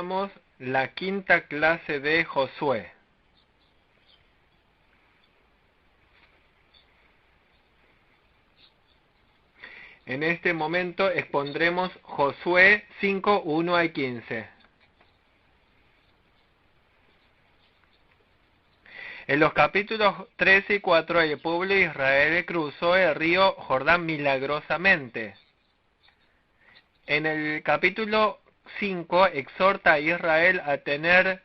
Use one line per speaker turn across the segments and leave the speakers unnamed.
comenzamos la quinta clase de Josué. En este momento expondremos Josué 5, 1 al 15. En los capítulos 13 y 4 el pueblo de Israel cruzó el río Jordán milagrosamente. En el capítulo 5 exhorta a Israel a tener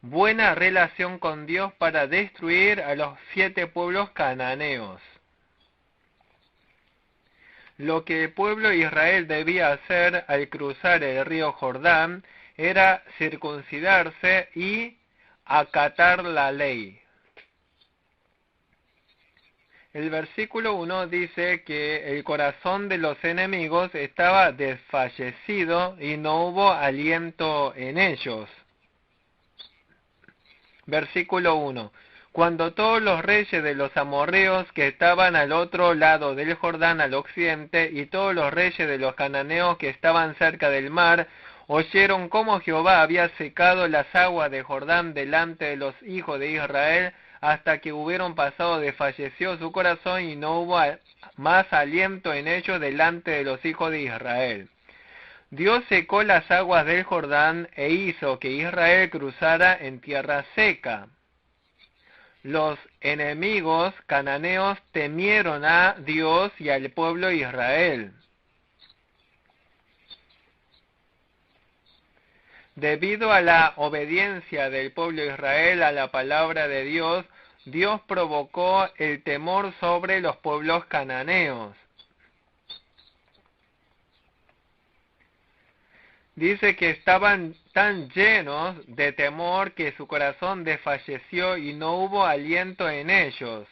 buena relación con Dios para destruir a los 7 pueblos cananeos. Lo que el pueblo de Israel debía hacer al cruzar el río Jordán era circuncidarse y acatar la ley. El versículo 1 dice que el corazón de los enemigos estaba desfallecido y no hubo aliento en ellos. Versículo 1. Cuando todos los reyes de los amorreos que estaban al otro lado del Jordán al occidente y todos los reyes de los cananeos que estaban cerca del mar oyeron cómo Jehová había secado las aguas de Jordán delante de los hijos de Israel, hasta que hubieron pasado, desfalleció su corazón y no hubo más aliento en ellos delante de los hijos de Israel. Dios secó las aguas del Jordán e hizo que Israel cruzara en tierra seca. Los enemigos cananeos temieron a Dios y al pueblo de Israel. Debido a la obediencia del pueblo de Israel a la palabra de Dios, Dios provocó el temor sobre los pueblos cananeos. Dice que estaban tan llenos de temor que su corazón desfalleció y no hubo aliento en ellos.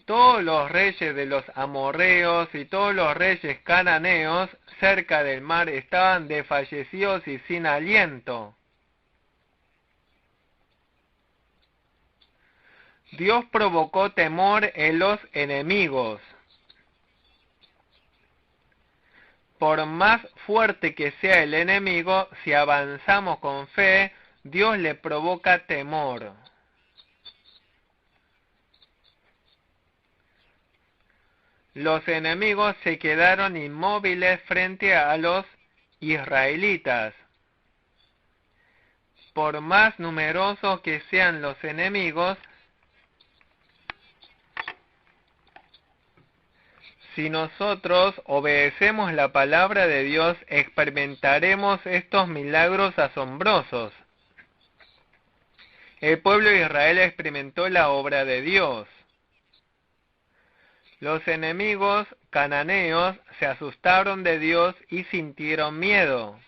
Todos los reyes de los amorreos y todos los reyes cananeos cerca del mar estaban desfallecidos y sin aliento. Dios provocó temor en los enemigos. Por más fuerte que sea el enemigo, si avanzamos con fe, Dios le provoca temor. Los enemigos se quedaron inmóviles frente a los israelitas. Por más numerosos que sean los enemigos, si nosotros obedecemos la palabra de Dios, experimentaremos estos milagros asombrosos. El pueblo de Israel experimentó la obra de Dios. Los enemigos cananeos se asustaron de Dios y sintieron miedo.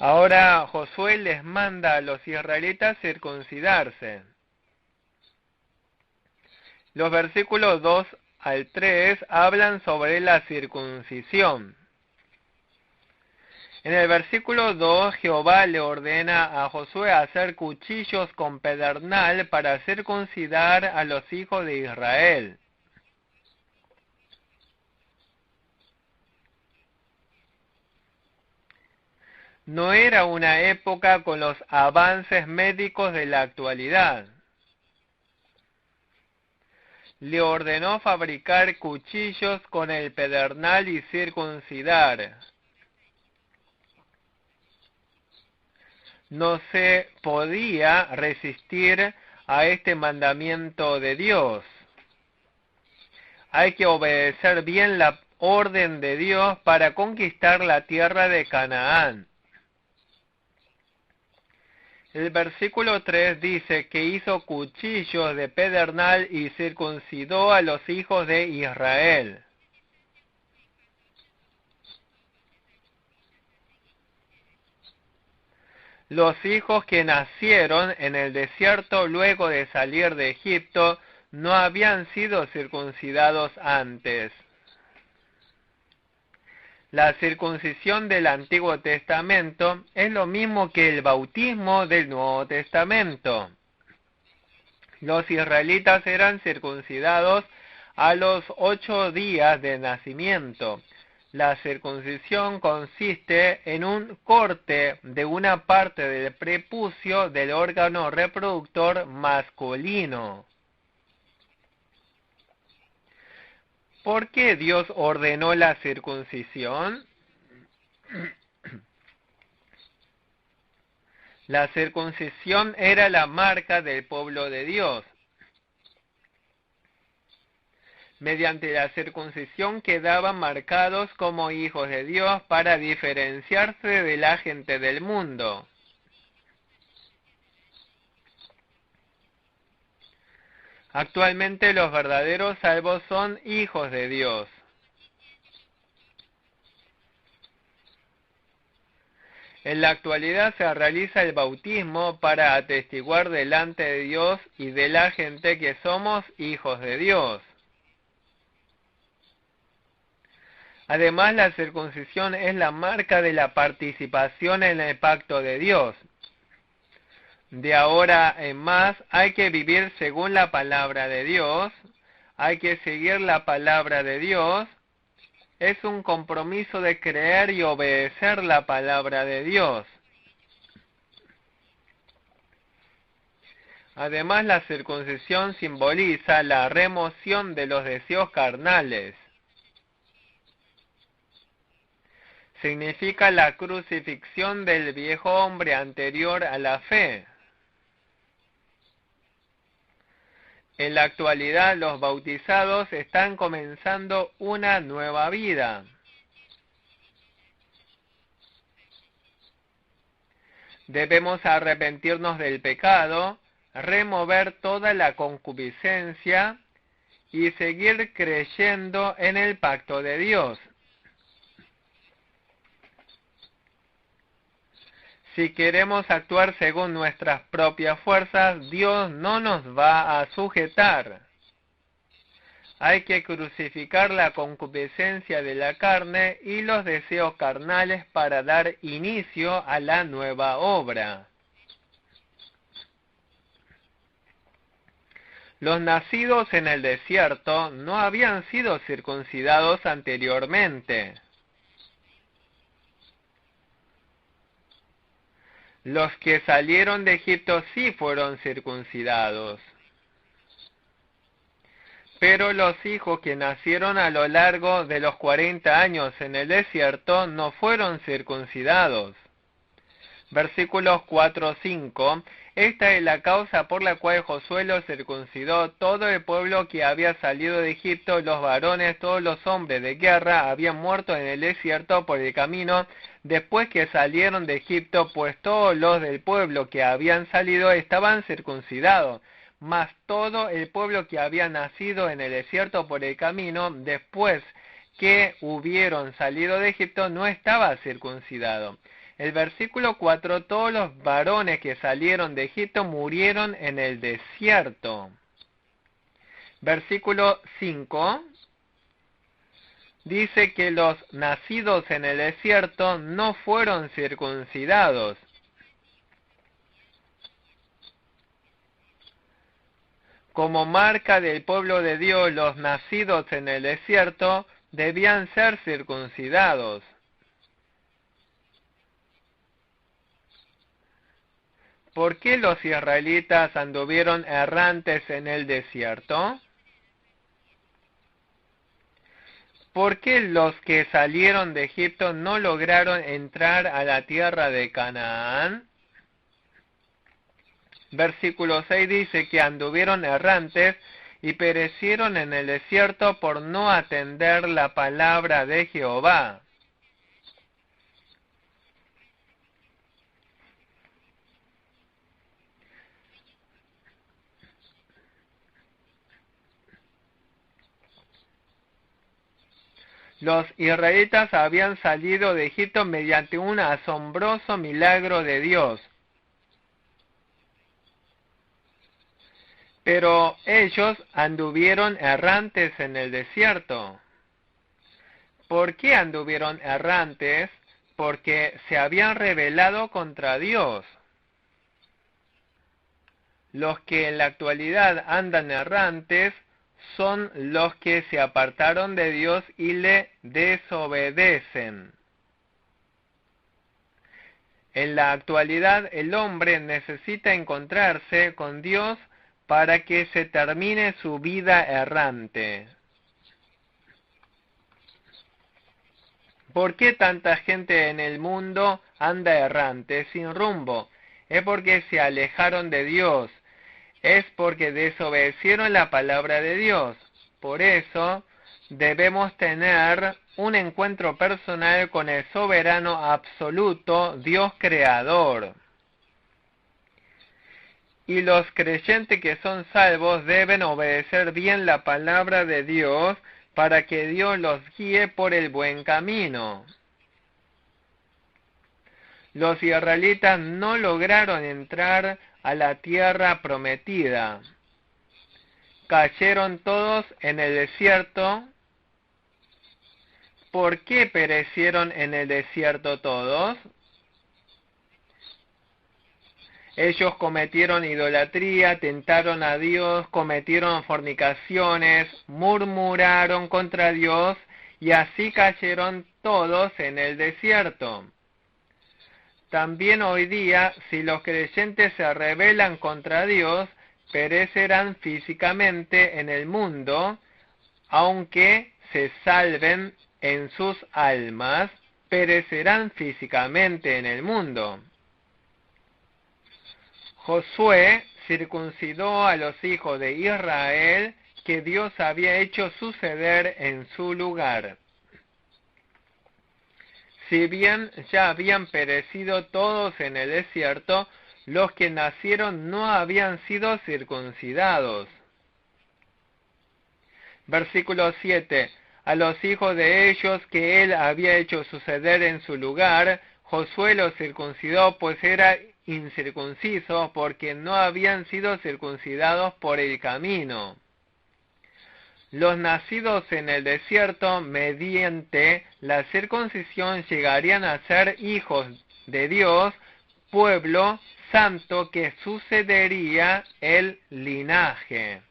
Ahora Josué les manda a los israelitas circuncidarse. Los versículos 2 al 3 hablan sobre la circuncisión. En el versículo 2, Jehová le ordena a Josué hacer cuchillos con pedernal para circuncidar a los hijos de Israel. No era una época con los avances médicos de la actualidad. Le ordenó fabricar cuchillos con el pedernal y circuncidar. No se podía resistir a este mandamiento de Dios. Hay que obedecer bien la orden de Dios para conquistar la tierra de Canaán. El versículo 3 dice que hizo cuchillos de pedernal y circuncidó a los hijos de Israel. Los hijos que nacieron en el desierto luego de salir de Egipto no habían sido circuncidados antes. La circuncisión del Antiguo Testamento es lo mismo que el bautismo del Nuevo Testamento. Los israelitas eran circuncidados a los 8 días de nacimiento. La circuncisión consiste en un corte de una parte del prepucio del órgano reproductor masculino. ¿Por qué Dios ordenó la circuncisión? La circuncisión era la marca del pueblo de Dios. Mediante la circuncisión quedaban marcados como hijos de Dios para diferenciarse de la gente del mundo. Actualmente los verdaderos salvos son hijos de Dios. En la actualidad se realiza el bautismo para atestiguar delante de Dios y de la gente que somos hijos de Dios. Además, la circuncisión es la marca de la participación en el pacto de Dios. De ahora en más hay que vivir según la palabra de Dios, hay que seguir la palabra de Dios. Es un compromiso de creer y obedecer la palabra de Dios. Además, la circuncisión simboliza la remoción de los deseos carnales. Significa la crucifixión del viejo hombre anterior a la fe. En la actualidad, los bautizados están comenzando una nueva vida. Debemos arrepentirnos del pecado, remover toda la concupiscencia y seguir creyendo en el pacto de Dios. Si queremos actuar según nuestras propias fuerzas, Dios no nos va a sujetar. Hay que crucificar la concupiscencia de la carne y los deseos carnales para dar inicio a la nueva obra. Los nacidos en el desierto no habían sido circuncidados anteriormente. Los que salieron de Egipto sí fueron circuncidados. Pero los hijos que nacieron a lo largo de los 40 años en el desierto no fueron circuncidados. Versículos 4-5. Esta es la causa por la cual Josué los circuncidó. Todo el pueblo que había salido de Egipto, los varones, todos los hombres de guerra, habían muerto en el desierto por el camino después que salieron de Egipto, pues todos los del pueblo que habían salido estaban circuncidados. Mas todo el pueblo que había nacido en el desierto por el camino, después que hubieron salido de Egipto, no estaba circuncidado. El versículo 4, todos los varones que salieron de Egipto murieron en el desierto. Versículo 5, dice que los nacidos en el desierto no fueron circuncidados. Como marca del pueblo de Dios, los nacidos en el desierto debían ser circuncidados. ¿Por qué los israelitas anduvieron errantes en el desierto? ¿Por qué los que salieron de Egipto no lograron entrar a la tierra de Canaán? Versículo 6 dice que anduvieron errantes y perecieron en el desierto por no atender la palabra de Jehová. Los israelitas habían salido de Egipto mediante un asombroso milagro de Dios. Pero ellos anduvieron errantes en el desierto. ¿Por qué anduvieron errantes? Porque se habían rebelado contra Dios. Los que en la actualidad andan errantes son los que se apartaron de Dios y le desobedecen. En la actualidad, el hombre necesita encontrarse con Dios para que se termine su vida errante. ¿Por qué tanta gente en el mundo anda errante, sin rumbo? Es porque se alejaron de Dios. Es porque desobedecieron la palabra de Dios. Por eso debemos tener un encuentro personal con el soberano absoluto, Dios creador. Y los creyentes que son salvos deben obedecer bien la palabra de Dios para que Dios los guíe por el buen camino. Los israelitas no lograron entrar a la tierra prometida. Cayeron todos en el desierto. ¿Por qué perecieron en el desierto todos? Ellos cometieron idolatría, tentaron a Dios, cometieron fornicaciones, murmuraron contra Dios y así cayeron todos en el desierto. También hoy día, si los creyentes se rebelan contra Dios, perecerán físicamente en el mundo, aunque se salven en sus almas, perecerán físicamente en el mundo. Josué circuncidó a los hijos de Israel que Dios había hecho suceder en su lugar. Si bien ya habían perecido todos en el desierto, los que nacieron no habían sido circuncidados. Versículo 7. A los hijos de ellos que él había hecho suceder en su lugar, Josué los circuncidó, pues era incircuncisos, porque no habían sido circuncidados por el camino. Los nacidos en el desierto, mediante la circuncisión, llegarían a ser hijos de Dios, pueblo santo que sucedería el linaje.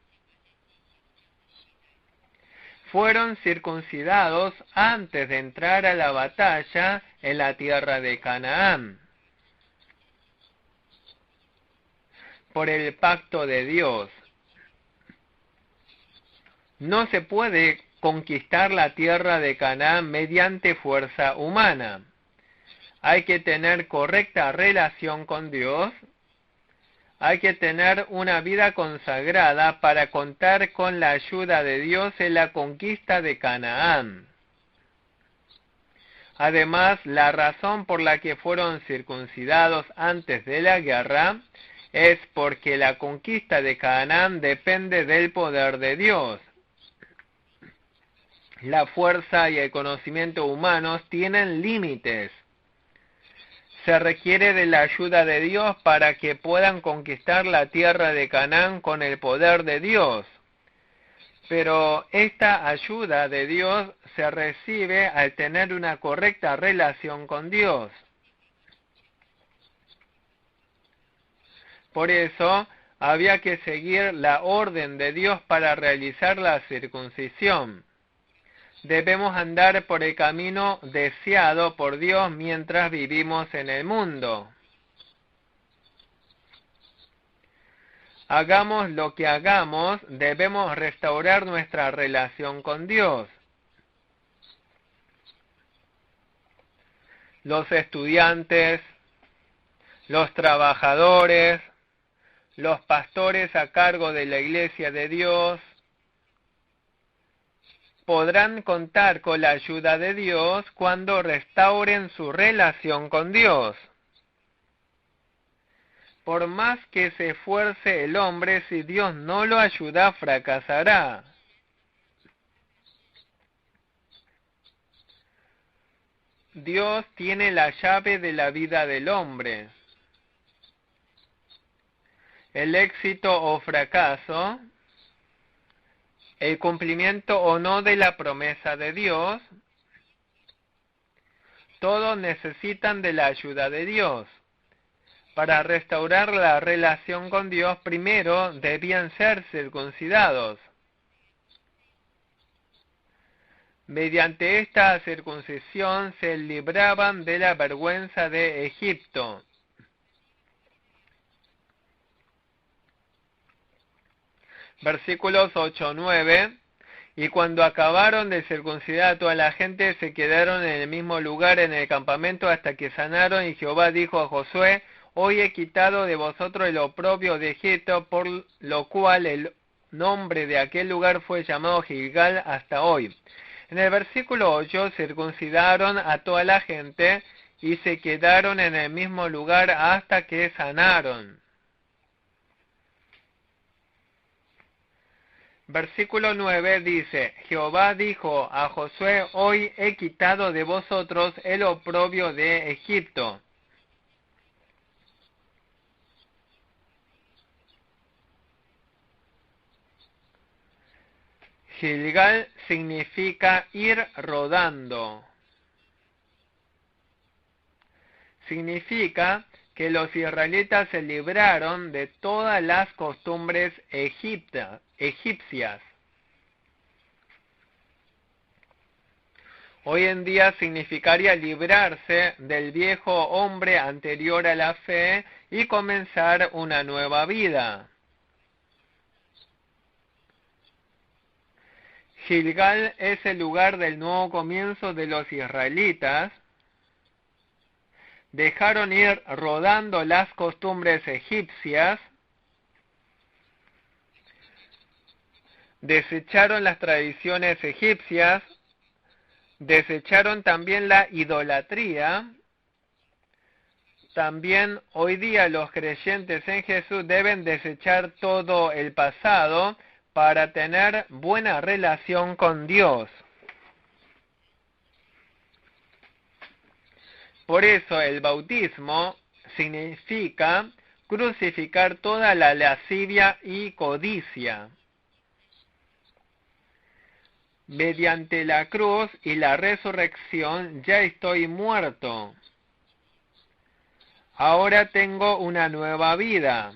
Fueron circuncidados antes de entrar a la batalla en la tierra de Canaán, por el pacto de Dios. No se puede conquistar la tierra de Canaán mediante fuerza humana. Hay que tener correcta relación con Dios. Hay que tener una vida consagrada para contar con la ayuda de Dios en la conquista de Canaán. Además, la razón por la que fueron circuncidados antes de la guerra es porque la conquista de Canaán depende del poder de Dios. La fuerza y el conocimiento humanos tienen límites. Se requiere de la ayuda de Dios para que puedan conquistar la tierra de Canaán con el poder de Dios. Pero esta ayuda de Dios se recibe al tener una correcta relación con Dios. Por eso, había que seguir la orden de Dios para realizar la circuncisión. Debemos andar por el camino deseado por Dios mientras vivimos en el mundo. Hagamos lo que hagamos, debemos restaurar nuestra relación con Dios. Los estudiantes, los trabajadores, los pastores a cargo de la Iglesia de Dios, podrán contar con la ayuda de Dios cuando restauren su relación con Dios. Por más que se esfuerce el hombre, si Dios no lo ayuda, fracasará. Dios tiene la llave de la vida del hombre. El éxito o fracaso, el cumplimiento o no de la promesa de Dios, todos necesitan de la ayuda de Dios. Para restaurar la relación con Dios, primero debían ser circuncidados. Mediante esta circuncisión se libraban de la vergüenza de Egipto. Versículos 8-9. Y cuando acabaron de circuncidar a toda la gente, se quedaron en el mismo lugar en el campamento hasta que sanaron, y Jehová dijo a Josué: Hoy he quitado de vosotros el oprobio de Egipto, por lo cual el nombre de aquel lugar fue llamado Gilgal hasta hoy. En el versículo 8, circuncidaron a toda la gente y se quedaron en el mismo lugar hasta que sanaron. Versículo 9 dice: Jehová dijo a Josué: Hoy he quitado de vosotros el oprobio de Egipto. Gilgal significa ir rodando. Significa que los israelitas se libraron de todas las costumbres egipcias. Hoy en día significaría librarse del viejo hombre anterior a la fe y comenzar una nueva vida. Gilgal es el lugar del nuevo comienzo de los israelitas. Dejaron ir rodando las costumbres egipcias, desecharon las tradiciones egipcias, desecharon también la idolatría. También hoy día los creyentes en Jesús deben desechar todo el pasado para tener buena relación con Dios. Por eso el bautismo significa crucificar toda la lascivia y codicia. Mediante la cruz y la resurrección ya estoy muerto. Ahora tengo una nueva vida.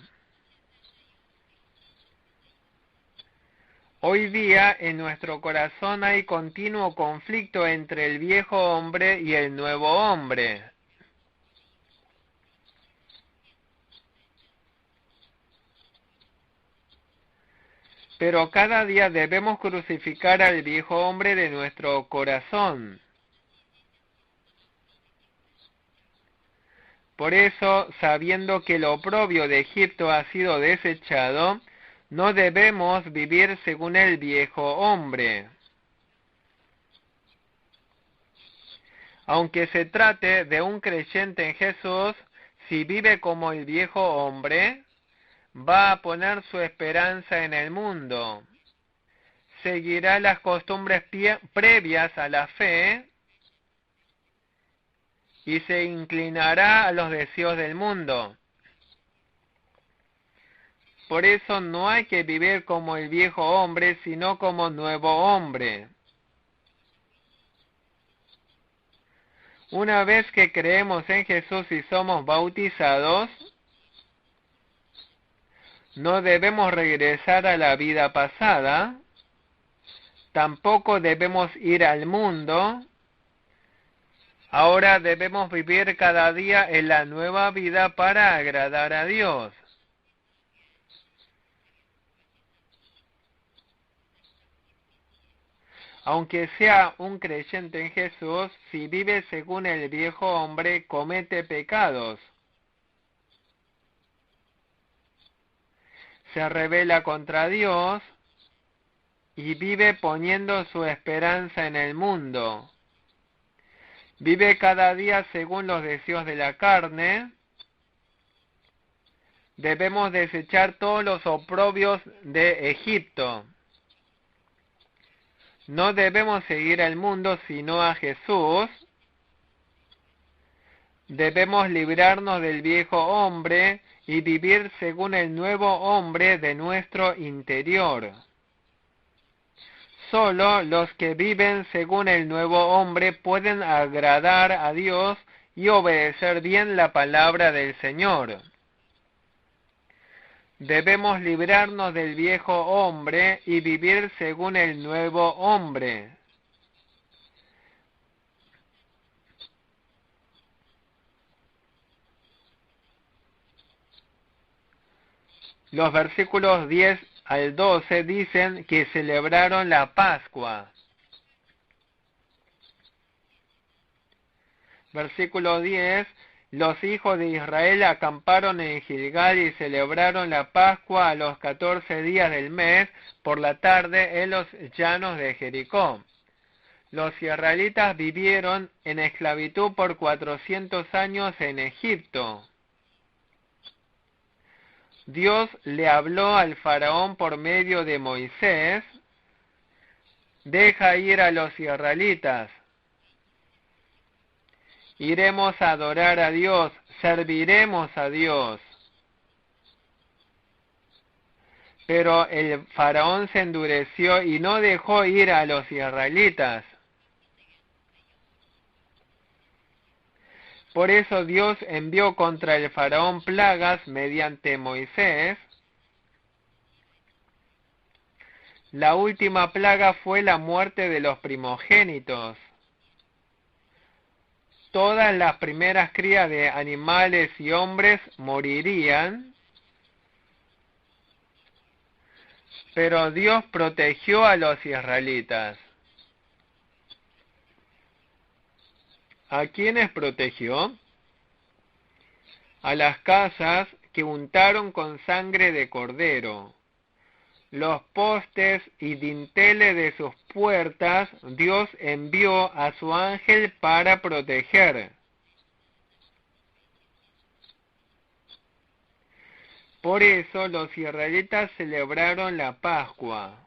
Hoy día en nuestro corazón hay continuo conflicto entre el viejo hombre y el nuevo hombre. Pero cada día debemos crucificar al viejo hombre de nuestro corazón. Por eso, sabiendo que el oprobio de Egipto ha sido desechado, no debemos vivir según el viejo hombre. Aunque se trate de un creyente en Jesús, si vive como el viejo hombre, va a poner su esperanza en el mundo. Seguirá las costumbres previas a la fe y se inclinará a los deseos del mundo. Por eso no hay que vivir como el viejo hombre, sino como nuevo hombre. Una vez que creemos en Jesús y somos bautizados, no debemos regresar a la vida pasada, tampoco debemos ir al mundo. Ahora debemos vivir cada día en la nueva vida para agradar a Dios. Aunque sea un creyente en Jesús, si vive según el viejo hombre, comete pecados. Se rebela contra Dios y vive poniendo su esperanza en el mundo. Vive cada día según los deseos de la carne. Debemos desechar todos los oprobios de Egipto. No debemos seguir al mundo sino a Jesús. Debemos librarnos del viejo hombre y vivir según el nuevo hombre de nuestro interior. Solo los que viven según el nuevo hombre pueden agradar a Dios y obedecer bien la palabra del Señor. Debemos librarnos del viejo hombre y vivir según el nuevo hombre. Los versículos 10 al 12 dicen que celebraron la Pascua. Versículo 10, los hijos de Israel acamparon en Gilgal y celebraron la Pascua a los 14 días del mes por la tarde en los llanos de Jericó. Los israelitas vivieron en esclavitud por 400 años en Egipto. Dios le habló al faraón por medio de Moisés: deja ir a los israelitas. Iremos a adorar a Dios, serviremos a Dios. Pero el faraón se endureció y no dejó ir a los israelitas. Por eso Dios envió contra el faraón plagas mediante Moisés. La última plaga fue la muerte de los primogénitos. Todas las primeras crías de animales y hombres morirían, pero Dios protegió a los israelitas. ¿A quiénes protegió? A las casas que untaron con sangre de cordero. Los postes y dinteles de sus puertas Dios envió a su ángel para proteger. Por eso los israelitas celebraron la Pascua.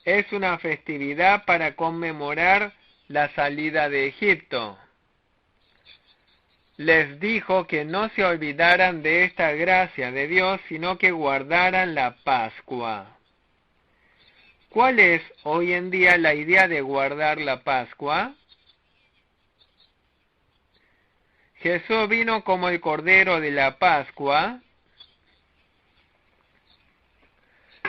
Es una festividad para conmemorar la salida de Egipto. Les dijo que no se olvidaran de esta gracia de Dios, sino que guardaran la Pascua. ¿Cuál es hoy en día la idea de guardar la Pascua? Jesús vino como el Cordero de la Pascua.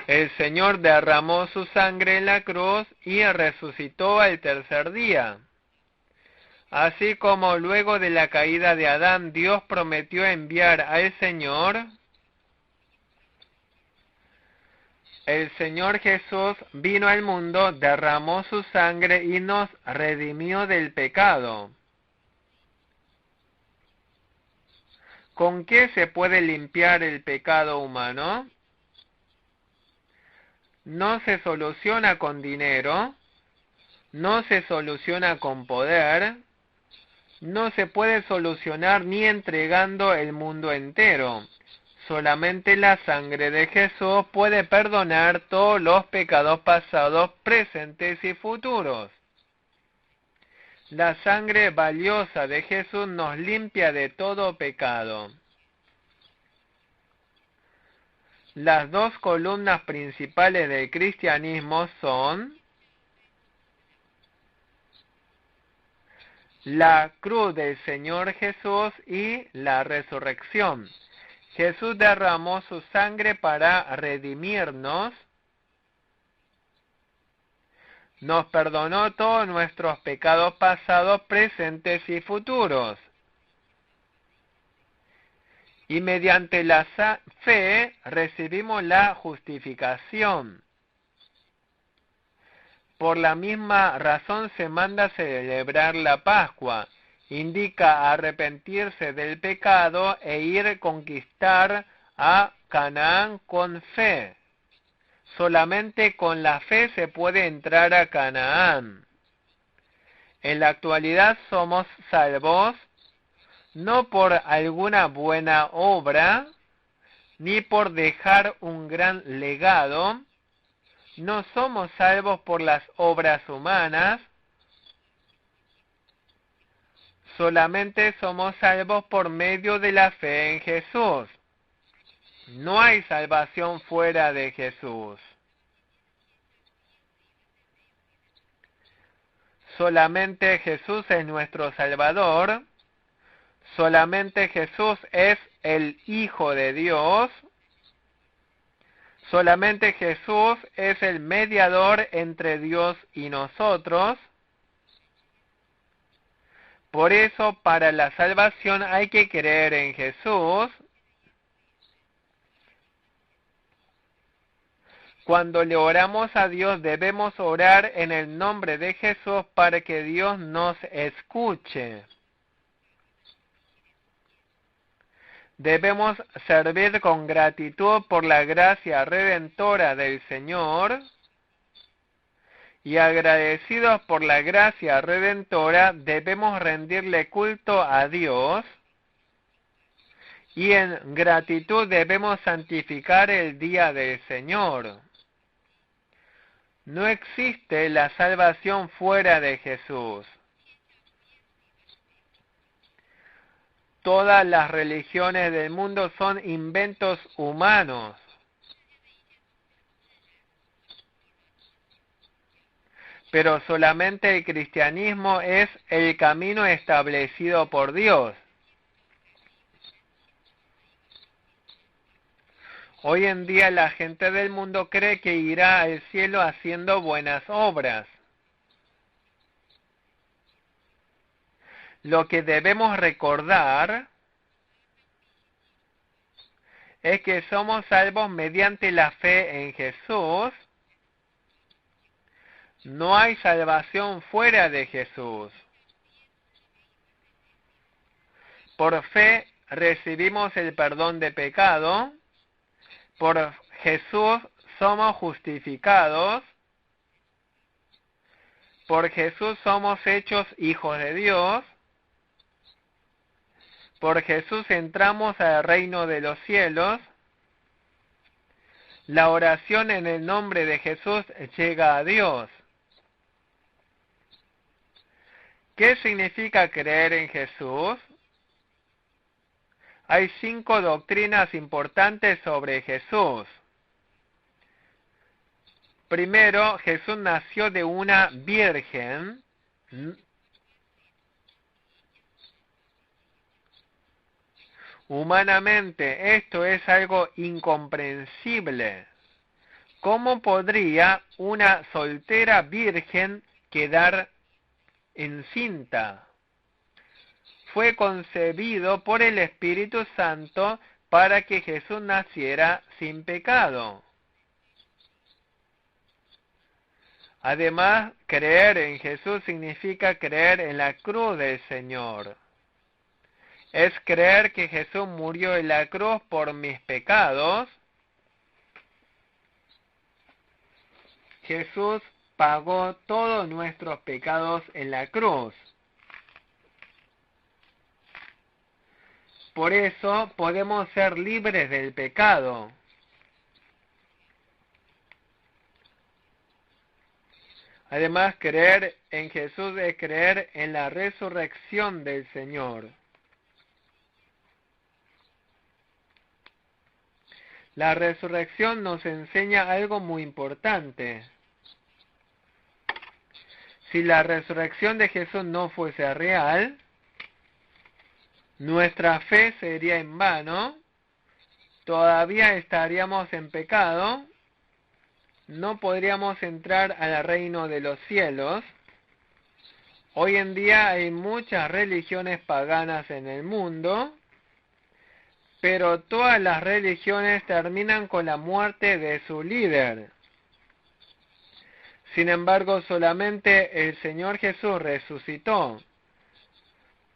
El Señor derramó su sangre en la cruz y resucitó al tercer día. Así como luego de la caída de Adán, Dios prometió enviar al Señor, el Señor Jesús vino al mundo, derramó su sangre y nos redimió del pecado. ¿Con qué se puede limpiar el pecado humano? No se soluciona con dinero, no se soluciona con poder, no se puede solucionar ni entregando el mundo entero. Solamente la sangre de Jesús puede perdonar todos los pecados pasados, presentes y futuros. La sangre valiosa de Jesús nos limpia de todo pecado. Las dos columnas principales del cristianismo son la cruz del Señor Jesús y la resurrección. Jesús derramó su sangre para redimirnos, nos perdonó todos nuestros pecados pasados, presentes y futuros. Y mediante la fe recibimos la justificación. Por la misma razón se manda celebrar la Pascua. Indica arrepentirse del pecado e ir a conquistar a Canaán con fe. Solamente con la fe se puede entrar a Canaán. En la actualidad somos salvos no por alguna buena obra, ni por dejar un gran legado. No somos salvos por las obras humanas, solamente somos salvos por medio de la fe en Jesús. No hay salvación fuera de Jesús. Solamente Jesús es nuestro Salvador. Solamente Jesús es el Hijo de Dios. Solamente Jesús es el mediador entre Dios y nosotros. Por eso, para la salvación hay que creer en Jesús. Cuando le oramos a Dios, debemos orar en el nombre de Jesús para que Dios nos escuche. Debemos servir con gratitud por la gracia redentora del Señor. Y agradecidos por la gracia redentora, debemos rendirle culto a Dios. Y en gratitud debemos santificar el día del Señor. No existe la salvación fuera de Jesús. Todas las religiones del mundo son inventos humanos. Pero solamente el cristianismo es el camino establecido por Dios. Hoy en día la gente del mundo cree que irá al cielo haciendo buenas obras. Lo que debemos recordar es que somos salvos mediante la fe en Jesús. No hay salvación fuera de Jesús. Por fe recibimos el perdón de pecado. Por Jesús somos justificados. Por Jesús somos hechos hijos de Dios. Por Jesús entramos al reino de los cielos. La oración en el nombre de Jesús llega a Dios. ¿Qué significa creer en Jesús? Hay 5 doctrinas importantes sobre Jesús. Primero, Jesús nació de una virgen. Humanamente, esto es algo incomprensible. ¿Cómo podría una soltera virgen quedar encinta? Fue concebido por el Espíritu Santo para que Jesús naciera sin pecado. Además, creer en Jesús significa creer en la cruz del Señor. Es creer que Jesús murió en la cruz por mis pecados. Jesús pagó todos nuestros pecados en la cruz. Por eso podemos ser libres del pecado. Además, creer en Jesús es creer en la resurrección del Señor. La resurrección nos enseña algo muy importante. Si la resurrección de Jesús no fuese real, nuestra fe sería en vano, todavía estaríamos en pecado, no podríamos entrar al reino de los cielos. Hoy en día hay muchas religiones paganas en el mundo, pero todas las religiones terminan con la muerte de su líder. Sin embargo, solamente el Señor Jesús resucitó.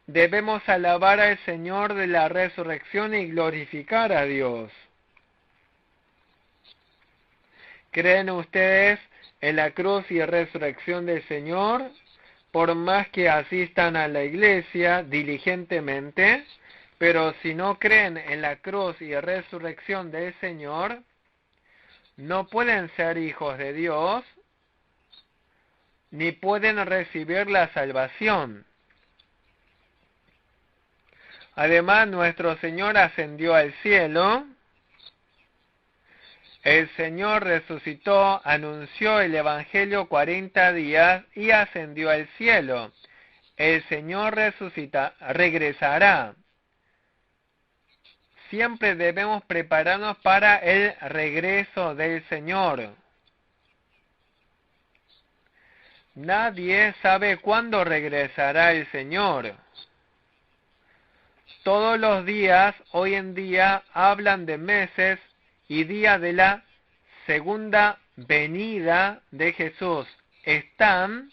Debemos alabar al Señor de la resurrección y glorificar a Dios. ¿Creen ustedes en la cruz y resurrección del Señor? Por más que asistan a la iglesia diligentemente, pero si no creen en la cruz y resurrección del Señor, no pueden ser hijos de Dios, ni pueden recibir la salvación. Además, nuestro Señor ascendió al cielo. El Señor resucitó, anunció el Evangelio 40 días y ascendió al cielo. El Señor regresará. Siempre debemos prepararnos para el regreso del Señor. Nadie sabe cuándo regresará el Señor. Todos los días, hoy en día, hablan de meses y día de la segunda venida de Jesús. Están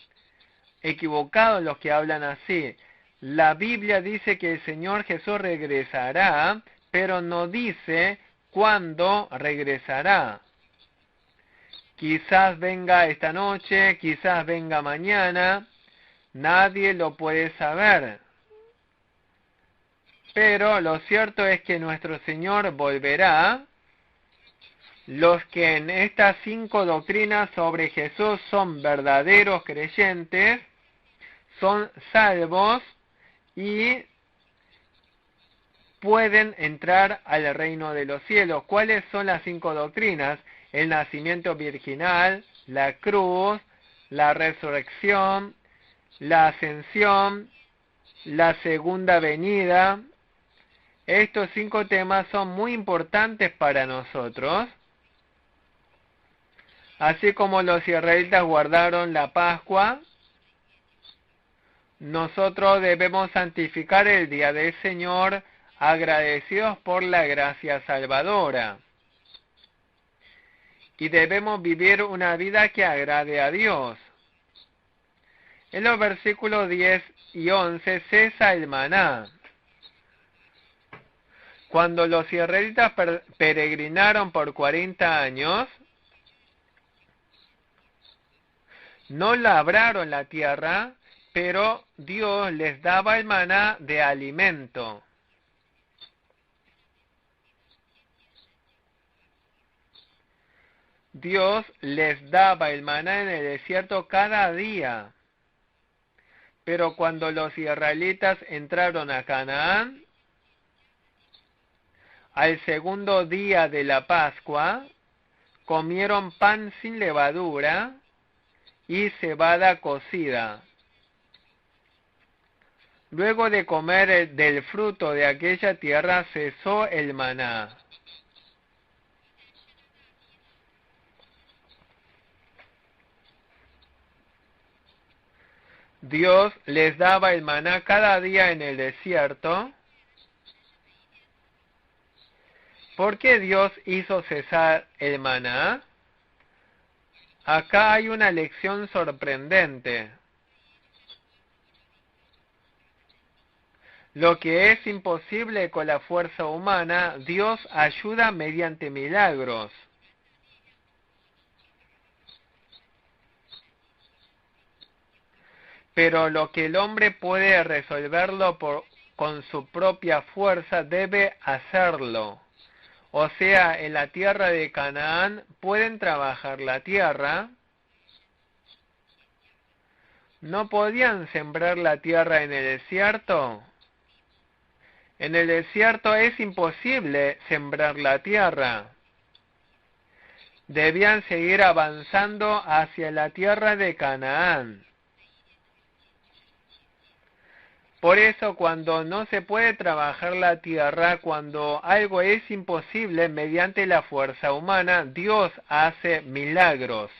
equivocados los que hablan así. La Biblia dice que el Señor Jesús regresará, pero no dice cuándo regresará. Quizás venga esta noche, quizás venga mañana, nadie lo puede saber. Pero lo cierto es que nuestro Señor volverá. Los que en estas 5 doctrinas sobre Jesús son verdaderos creyentes, son salvos y pueden entrar al reino de los cielos. ¿Cuáles son las 5 doctrinas? El nacimiento virginal, la cruz, la resurrección, la ascensión, la segunda venida. Estos 5 temas son muy importantes para nosotros. Así como los israelitas guardaron la Pascua, nosotros debemos santificar el día del Señor agradecidos por la gracia salvadora. Y debemos vivir una vida que agrade a Dios. En los versículos 10 y 11 cesa el maná. Cuando los israelitas peregrinaron por 40 años, no labraron la tierra, pero Dios les daba el maná de alimento. Dios les daba el maná en el desierto cada día. Pero cuando los israelitas entraron a Canaán, al segundo día de la Pascua, comieron pan sin levadura y cebada cocida. Luego de comer del fruto de aquella tierra cesó el maná. Dios les daba el maná cada día en el desierto. ¿Por qué Dios hizo cesar el maná? Acá hay una lección sorprendente. Lo que es imposible con la fuerza humana, Dios ayuda mediante milagros. Pero lo que el hombre puede resolverlo con su propia fuerza, debe hacerlo. O sea, en la tierra de Canaán pueden trabajar la tierra. ¿No podían sembrar la tierra en el desierto? En el desierto es imposible sembrar la tierra. Debían seguir avanzando hacia la tierra de Canaán. Por eso cuando no se puede trabajar la tierra, cuando algo es imposible mediante la fuerza humana, Dios hace milagros.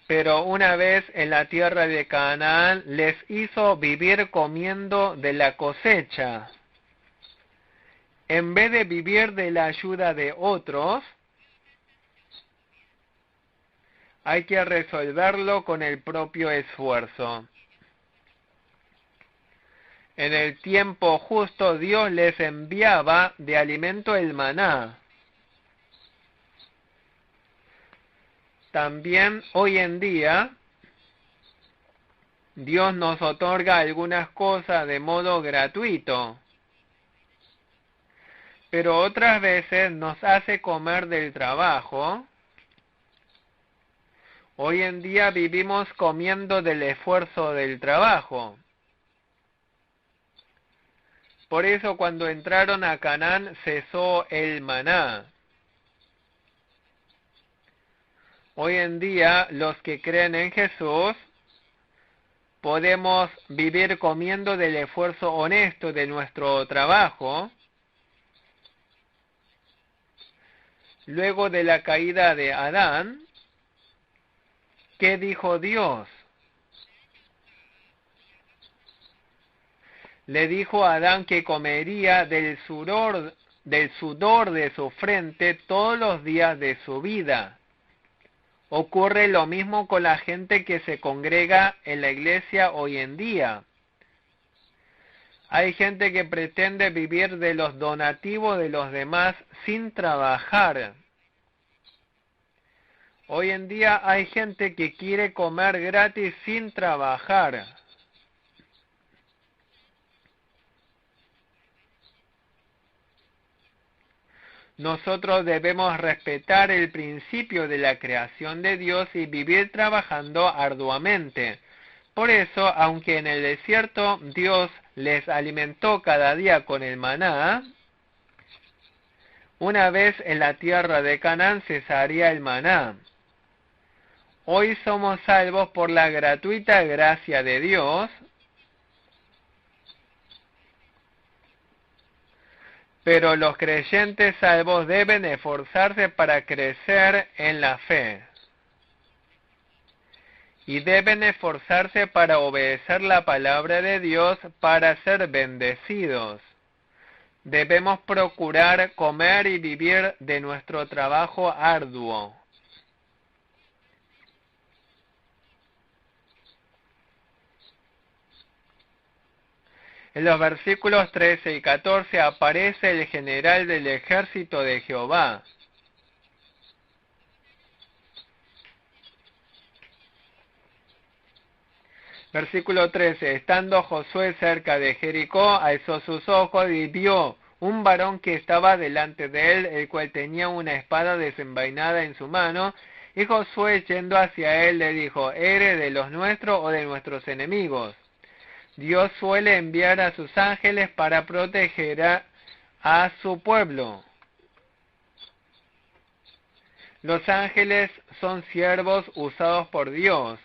Pero una vez en la tierra de Canaán les hizo vivir comiendo de la cosecha. En vez de vivir de la ayuda de otros, hay que resolverlo con el propio esfuerzo. En el tiempo justo Dios les enviaba de alimento el maná. También hoy en día Dios nos otorga algunas cosas de modo gratuito, pero otras veces nos hace comer del trabajo. Hoy en día vivimos comiendo del esfuerzo del trabajo. Por eso cuando entraron a Canaán cesó el maná. Hoy en día los que creen en Jesús podemos vivir comiendo del esfuerzo honesto de nuestro trabajo. Luego de la caída de Adán, ¿qué dijo Dios? le dijo a Adán que comería del sudor de su frente todos los días de su vida. Ocurre lo mismo con la gente que se congrega en la iglesia hoy en día. Hay gente que pretende vivir de los donativos de los demás sin trabajar. Hoy en día hay gente que quiere comer gratis sin trabajar. Nosotros debemos respetar el principio de la creación de Dios y vivir trabajando arduamente. Por eso, aunque en el desierto Dios les alimentó cada día con el maná, una vez en la tierra de Canaán cesaría el maná. Hoy somos salvos por la gratuita gracia de Dios, pero los creyentes salvos deben esforzarse para crecer en la fe. Y deben esforzarse para obedecer la palabra de Dios para ser bendecidos. Debemos procurar comer y vivir de nuestro trabajo arduo. En los versículos 13 y 14 aparece el general del ejército de Jehová. Versículo 13. Estando Josué cerca de Jericó, alzó sus ojos y vio un varón que estaba delante de él, el cual tenía una espada desenvainada en su mano, y Josué, yendo hacia él, le dijo: ¿Eres de los nuestros o de nuestros enemigos? Dios suele enviar a sus ángeles para proteger a su pueblo. Los ángeles son siervos usados por Dios.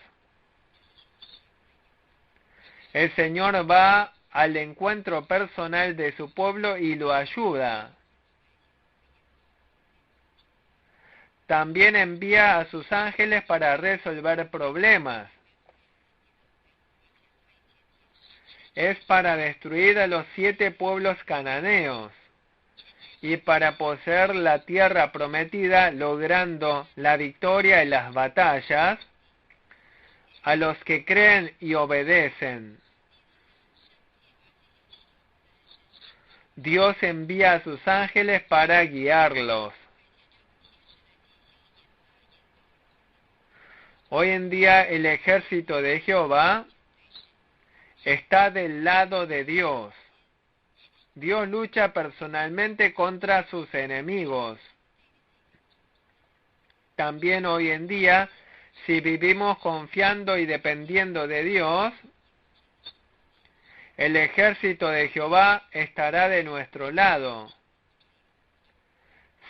El Señor va al encuentro personal de su pueblo y lo ayuda. También envía a sus ángeles para resolver problemas. Es para destruir a los 7 pueblos cananeos y para poseer la tierra prometida, logrando la victoria en las batallas a los que creen y obedecen. Dios envía a sus ángeles para guiarlos. Hoy en día el ejército de Jehová está del lado de Dios. Dios lucha personalmente contra sus enemigos. También hoy en día, si vivimos confiando y dependiendo de Dios, el ejército de Jehová estará de nuestro lado.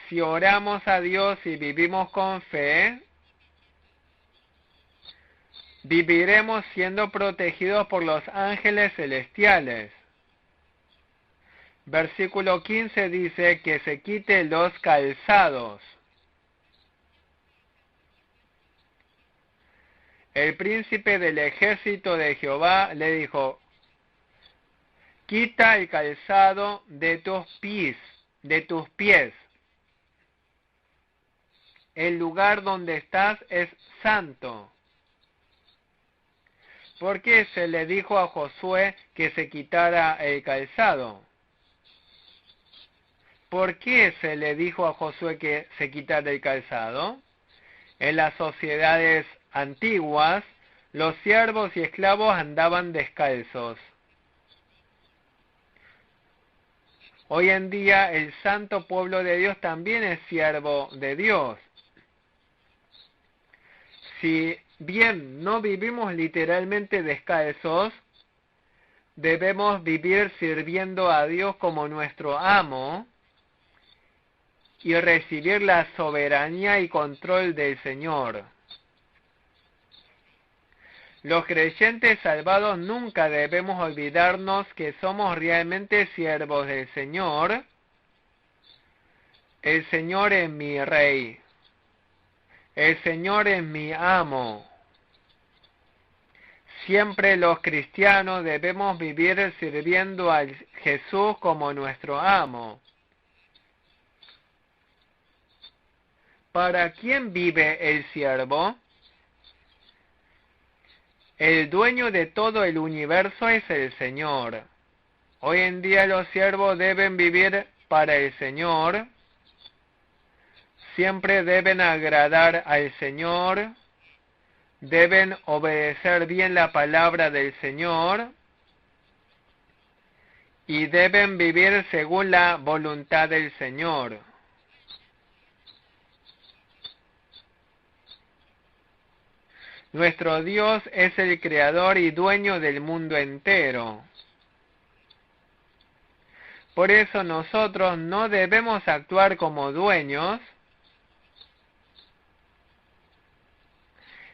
Si oramos a Dios y vivimos con fe, viviremos siendo protegidos por los ángeles celestiales. Versículo 15 dice que se quite los calzados. El príncipe del ejército de Jehová le dijo: quita el calzado de tus pies. El lugar donde estás es santo. ¿Por qué se le dijo a Josué que se quitara el calzado? ¿Por qué se le dijo a Josué que se quitara el calzado? En las sociedades antiguas, los siervos y esclavos andaban descalzos. Hoy en día el santo pueblo de Dios también es siervo de Dios. Si bien no vivimos literalmente descalzos, debemos vivir sirviendo a Dios como nuestro amo y recibir la soberanía y control del Señor. Los creyentes salvados nunca debemos olvidarnos que somos realmente siervos del Señor. El Señor es mi Rey. El Señor es mi amo. Siempre los cristianos debemos vivir sirviendo a Jesús como nuestro amo. ¿Para quién vive el siervo? El dueño de todo el universo es el Señor. Hoy en día los siervos deben vivir para el Señor. Siempre deben agradar al Señor. Deben obedecer bien la palabra del Señor. Y deben vivir según la voluntad del Señor. Nuestro Dios es el creador y dueño del mundo entero. Por eso nosotros no debemos actuar como dueños.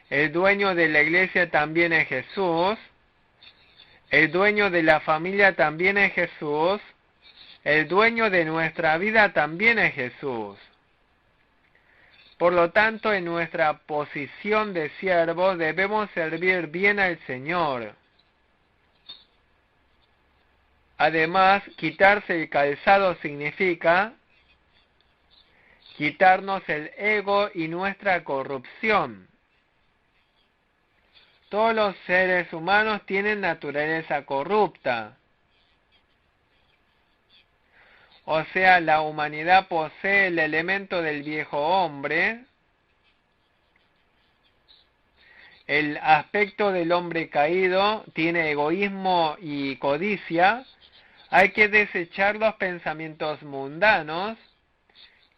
El dueño de la iglesia también es Jesús. El dueño de la familia también es Jesús. El dueño de nuestra vida también es Jesús. Por lo tanto, en nuestra posición de siervos debemos servir bien al Señor. Además, quitarse el calzado significa quitarnos el ego y nuestra corrupción. Todos los seres humanos tienen naturaleza corrupta. O sea, la humanidad posee el elemento del viejo hombre, el aspecto del hombre caído, tiene egoísmo y codicia. Hay que desechar los pensamientos mundanos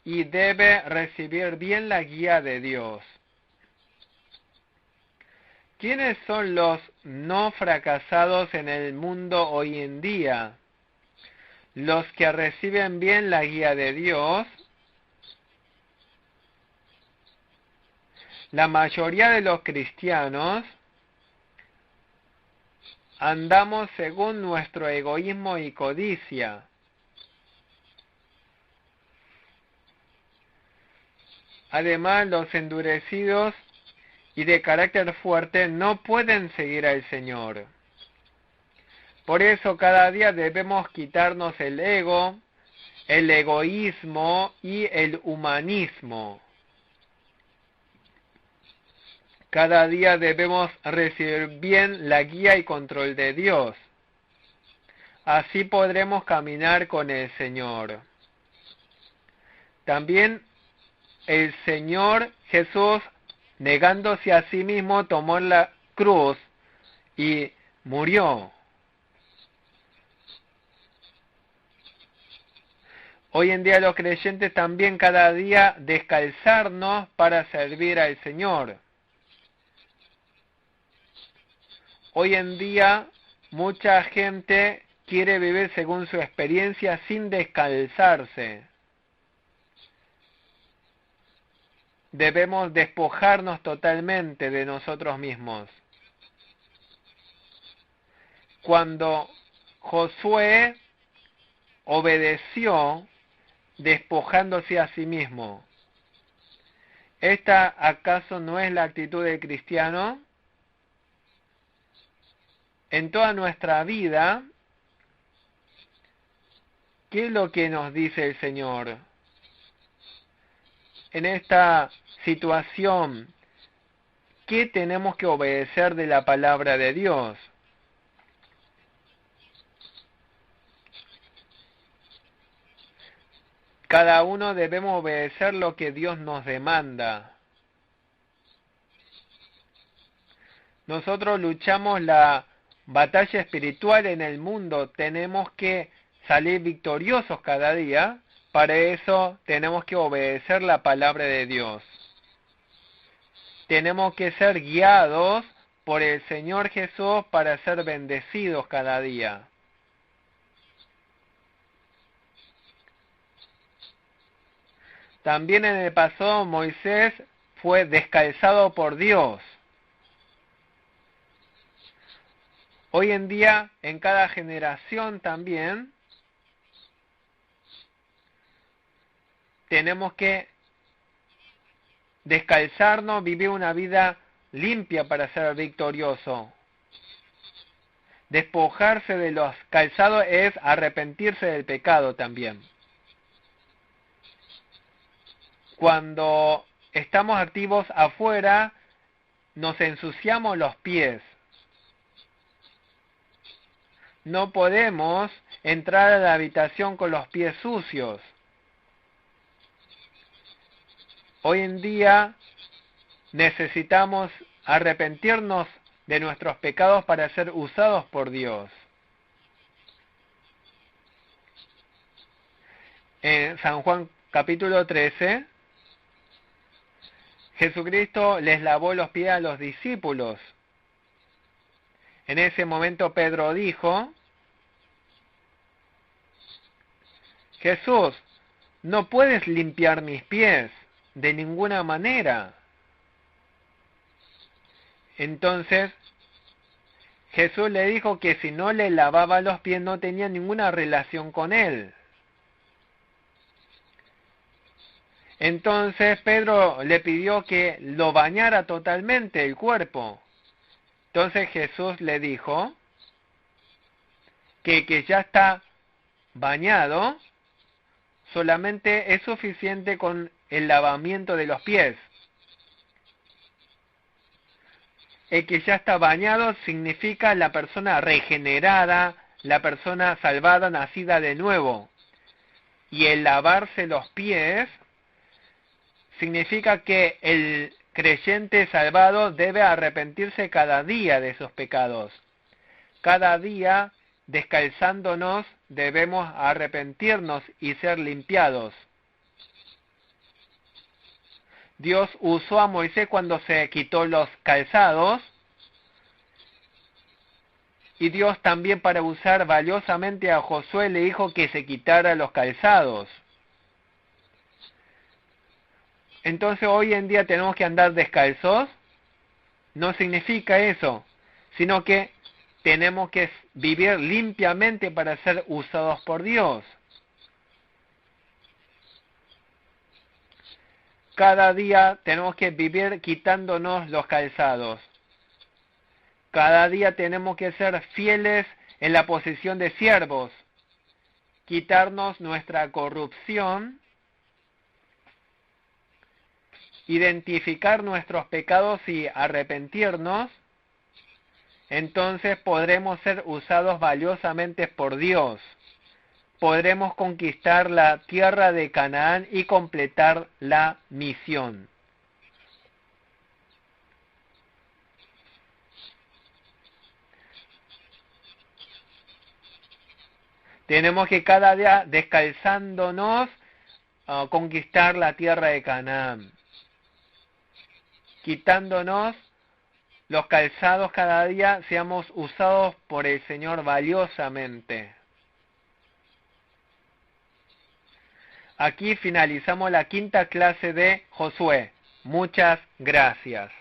y debe recibir bien la guía de Dios. ¿Quiénes son los no fracasados en el mundo hoy en día? Los que reciben bien la guía de Dios. La mayoría de los cristianos andamos según nuestro egoísmo y codicia. Además, los endurecidos y de carácter fuerte no pueden seguir al Señor. Por eso cada día debemos quitarnos el ego, el egoísmo y el humanismo. Cada día debemos recibir bien la guía y control de Dios. Así podremos caminar con el Señor. También el Señor Jesús, negándose a sí mismo, tomó la cruz y murió. Hoy en día los creyentes también cada día descalzarnos para servir al Señor. Hoy en día mucha gente quiere vivir según su experiencia sin descalzarse. Debemos despojarnos totalmente de nosotros mismos. Cuando Josué obedeció despojándose a sí mismo, ¿esta acaso no es la actitud del cristiano? En toda nuestra vida, ¿qué es lo que nos dice el Señor? En esta situación, ¿qué tenemos que obedecer de la palabra de Dios? Cada uno debemos obedecer lo que Dios nos demanda. Nosotros luchamos la batalla espiritual en el mundo, tenemos que salir victoriosos cada día. Para eso tenemos que obedecer la palabra de Dios. Tenemos que ser guiados por el Señor Jesús para ser bendecidos cada día. También en el pasado Moisés fue descalzado por Dios. Hoy en día, en cada generación también, tenemos que descalzarnos, vivir una vida limpia para ser victorioso. Despojarse de los calzados es arrepentirse del pecado también. Cuando estamos activos afuera, nos ensuciamos los pies. No podemos entrar a la habitación con los pies sucios. Hoy en día necesitamos arrepentirnos de nuestros pecados para ser usados por Dios. En San Juan capítulo 13, Jesucristo les lavó los pies a los discípulos. En ese momento Pedro dijo: Jesús, no puedes limpiar mis pies de ninguna manera. Entonces Jesús le dijo que si no le lavaba los pies no tenía ninguna relación con él. Entonces Pedro le pidió que lo bañara totalmente el cuerpo. Entonces Jesús le dijo que ya está bañado, solamente es suficiente con el lavamiento de los pies. El que ya está bañado significa la persona regenerada, la persona salvada, nacida de nuevo. Y el lavarse los pies significa que el creyente salvado debe arrepentirse cada día de esos pecados. Cada día, descalzándonos, debemos arrepentirnos y ser limpiados. Dios usó a Moisés cuando se quitó los calzados, y Dios también para usar valiosamente a Josué le dijo que se quitara los calzados. Entonces hoy en día tenemos que andar descalzos. No significa eso, sino que tenemos que vivir limpiamente para ser usados por Dios. Cada día tenemos que vivir quitándonos los calzados. Cada día tenemos que ser fieles en la posición de siervos, quitarnos nuestra corrupción, identificar nuestros pecados y arrepentirnos. Entonces podremos ser usados valiosamente por Dios. Podremos conquistar la tierra de Canaán y completar la misión. Tenemos que cada día, descalzándonos, conquistar la tierra de Canaán. Quitándonos los calzados cada día, seamos usados por el Señor valiosamente. Aquí finalizamos la quinta clase de Josué. Muchas gracias.